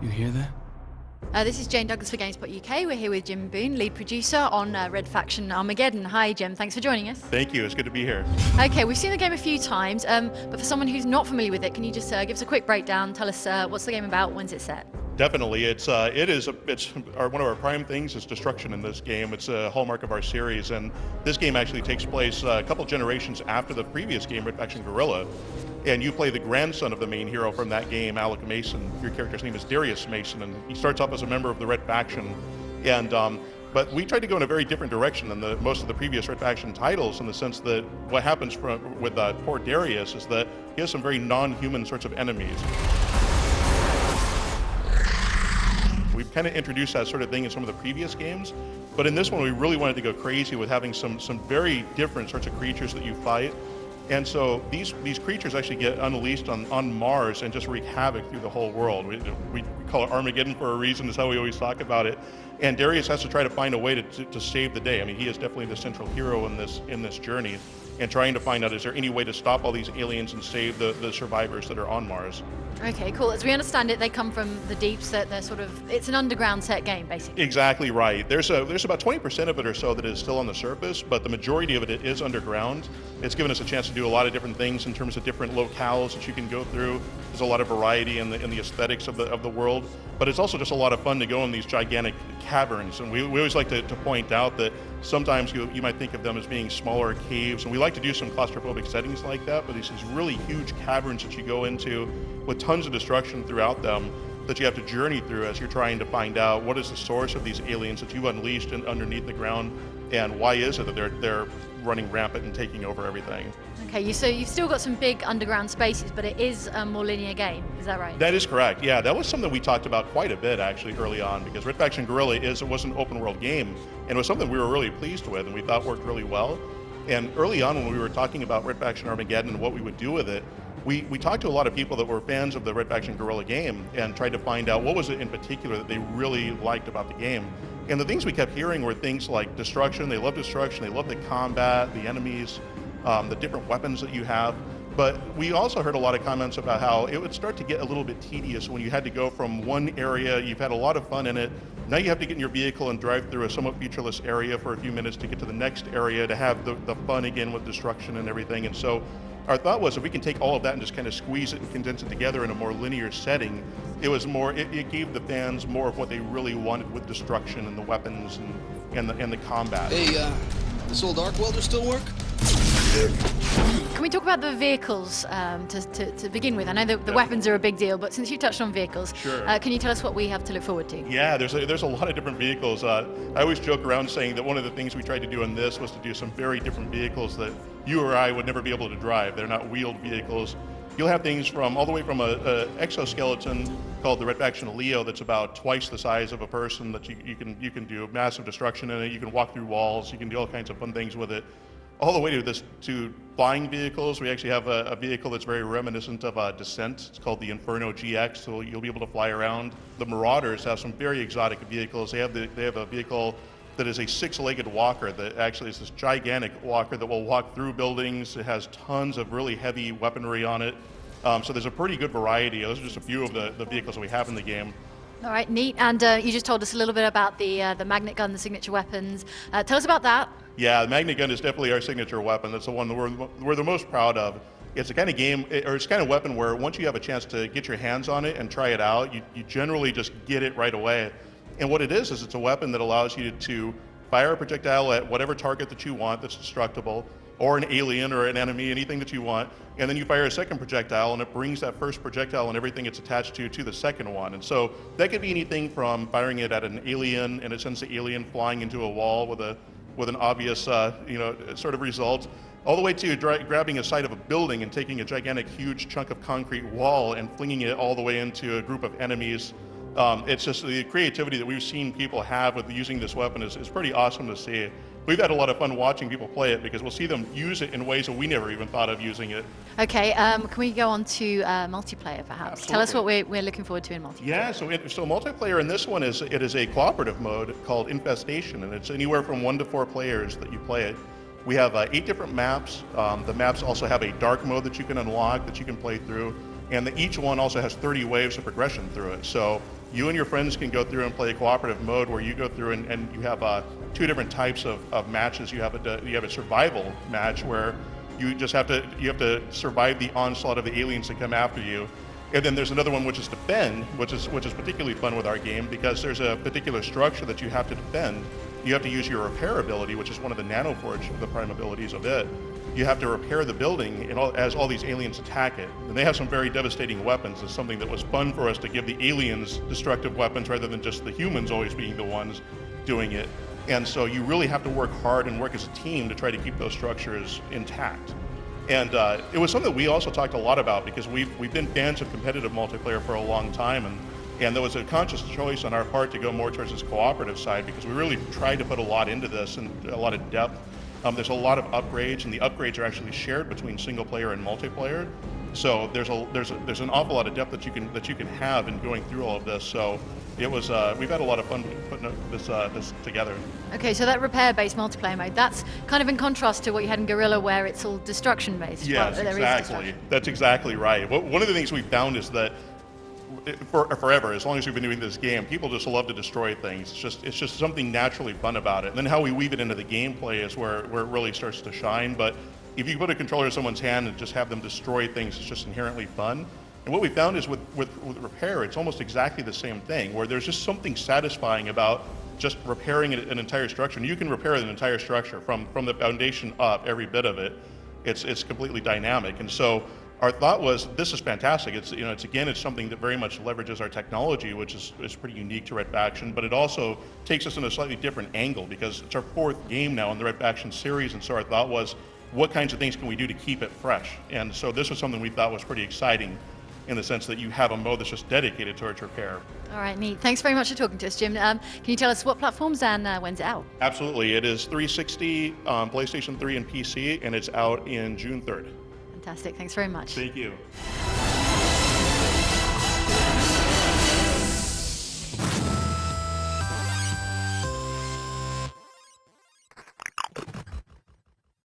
You hear that? This is Jane Douglas for GameSpot UK. We're here with Jim Boone, lead producer on Red Faction Armageddon. Hi Jim, thanks for joining us. Thank you, it's good to be here. Okay, we've seen the game a few times, but for someone who's not familiar with it, can you just give us a quick breakdown? Tell us what's the game about, when's it set? Definitely, it's one of our prime things is destruction in this game. It's a hallmark of our series, and this game actually takes place a couple generations after the previous game, Red Faction Guerrilla. And you play the grandson of the main hero from that game, Alec Mason. Your character's name is Darius Mason, and he starts off as a member of the Red Faction. And but we tried to go in a very different direction than most of the previous Red Faction titles, in the sense that what happens with poor Darius is that he has some very non-human sorts of enemies. We've kind of introduced that sort of thing in some of the previous games, but in this one we really wanted to go crazy with having some very different sorts of creatures that you fight. And so these creatures actually get unleashed on Mars and just wreak havoc through the whole world. We call it Armageddon for a reason, is how we always talk about it. And Darius has to try to find a way to save the day. I mean, he is definitely the central hero in this journey, and trying to find out, is there any way to stop all these aliens and save the survivors that are on Mars. Okay, cool. As we understand it, they come from the deeps. That they're sort of, it's an underground set game, basically. Exactly right. There's about 20% of it or so that is still on the surface, but the majority of it is underground. It's given us a chance to do a lot of different things in terms of different locales that you can go through. There's a lot of variety in the aesthetics of the world, but it's also just a lot of fun to go in these gigantic caverns. And we always like to point out that sometimes you might think of them as being smaller caves, and we like to do some claustrophobic settings like that, but these really huge caverns that you go into with tons of destruction throughout them that you have to journey through as you're trying to find out what is the source of these aliens that you've unleashed underneath the ground, and why is it that they're running rampant and taking over everything. Okay, so you've still got some big underground spaces, but it is a more linear game, is that right? That is correct, yeah. That was something we talked about quite a bit actually early on, because Red Faction Guerrilla was an open world game, and it was something we were really pleased with and we thought worked really well. And early on, when we were talking about Red Faction Armageddon and what we would do with it, we talked to a lot of people that were fans of the Red Faction Guerrilla game and tried to find out what was it in particular that they really liked about the game. And the things we kept hearing were things like destruction. They love destruction, they love the combat, the enemies, the different weapons that you have. But we also heard a lot of comments about how it would start to get a little bit tedious when you had to go from one area, you've had a lot of fun in it, now you have to get in your vehicle and drive through a somewhat featureless area for a few minutes to get to the next area to have the fun again with destruction and everything. And so our thought was, if we can take all of that and just kind of squeeze it and condense it together in a more linear setting, it gave the fans more of what they really wanted with destruction and the weapons and the combat. Hey, this old arc welder still work? Can we talk about the vehicles to begin with? I know the weapons are a big deal, but since you touched on vehicles, sure. Can you tell us what we have to look forward to? Yeah, there's a lot of different vehicles. I always joke around saying that one of the things we tried to do in this was to do some very different vehicles that you or I would never be able to drive. They're not wheeled vehicles. You'll have things all the way from a exoskeleton called the Red Faction Leo that's about twice the size of a person, that you can do massive destruction in it. You can walk through walls. You can do all kinds of fun things with it. All the way to flying vehicles. We actually have a vehicle that's very reminiscent of Descent. It's called the Inferno GX, so you'll be able to fly around. The Marauders have some very exotic vehicles. They have a vehicle that is a six-legged walker that actually is this gigantic walker that will walk through buildings. It has tons of really heavy weaponry on it. So there's a pretty good variety. Those are just a few of the vehicles that we have in the game. All right, neat. And you just told us a little bit about the magnet gun, the signature weapons. Tell us about that. Yeah, the magnet gun is definitely our signature weapon. That's the one that we're the most proud of. It's a kind of game, or it's kind of weapon where once you have a chance to get your hands on it and try it out, you generally just get it right away. And what it is it's a weapon that allows you to fire a projectile at whatever target that you want that's destructible, or an alien or an enemy, anything that you want, and then you fire a second projectile and it brings that first projectile and everything it's attached to the second one. And so that could be anything from firing it at an alien and it sends the alien flying into a wall with an obvious sort of result, all the way to grabbing a side of a building and taking a gigantic huge chunk of concrete wall and flinging it all the way into a group of enemies. It's just the creativity that we've seen people have with using this weapon is pretty awesome to see. We've had a lot of fun watching people play it because we'll see them use it in ways that we never even thought of using it. Okay, can we go on to multiplayer perhaps? Absolutely. Tell us what we're looking forward to in multiplayer. Yeah, so multiplayer in this one is a cooperative mode called Infestation, and it's anywhere from 1 to 4 players that you play it. We have 8 different maps. The maps also have a dark mode that you can unlock that you can play through. And each one also has 30 waves of progression through it. So you and your friends can go through and play a cooperative mode where you go through and you have 2 different types of matches. You have a survival match where you just have to survive the onslaught of the aliens that come after you. And then there's another one which is defend, which is particularly fun with our game because there's a particular structure that you have to defend. You have to use your repair ability, which is one of the nanoforge, the prime abilities of it. You have to repair the building as all these aliens attack it. And they have some very devastating weapons. It's something that was fun for us to give the aliens destructive weapons rather than just the humans always being the ones doing it. And so you really have to work hard and work as a team to try to keep those structures intact. And it was something that we also talked a lot about because we've been fans of competitive multiplayer for a long time, and there was a conscious choice on our part to go more towards this cooperative side because we really tried to put a lot into this and a lot of depth. There's a lot of upgrades, and the upgrades are actually shared between single player and multiplayer. So there's an awful lot of depth that you can have in going through all of this. So it was we've had a lot of fun putting this together. Okay, so that repair-based multiplayer mode, that's kind of in contrast to what you had in Guerrilla, where it's all destruction-based. Yes, exactly. That's exactly right. One of the things we found is that forever, as long as we've been doing this game, people just love to destroy things. It's just something naturally fun about it. And then how we weave it into the gameplay is where it really starts to shine. But if you put a controller in someone's hand and just have them destroy things, it's just inherently fun. And what we found is with repair, it's almost exactly the same thing, where there's just something satisfying about just repairing an entire structure. And you can repair an entire structure from the foundation up, every bit of it. It's completely dynamic. And so our thought was, this is fantastic. It's something that very much leverages our technology, which is pretty unique to Red Faction, but it also takes us in a slightly different angle because it's our 4th game now in the Red Faction series, and so our thought was, what kinds of things can we do to keep it fresh? And so this was something we thought was pretty exciting in the sense that you have a mode that's just dedicated towards repair. All right, neat. Thanks very much for talking to us, Jim. Can you tell us what platforms and when's it out? Absolutely. It is 360, PlayStation 3 and PC, and it's out in June 3rd. Fantastic. Thanks very much. Thank you.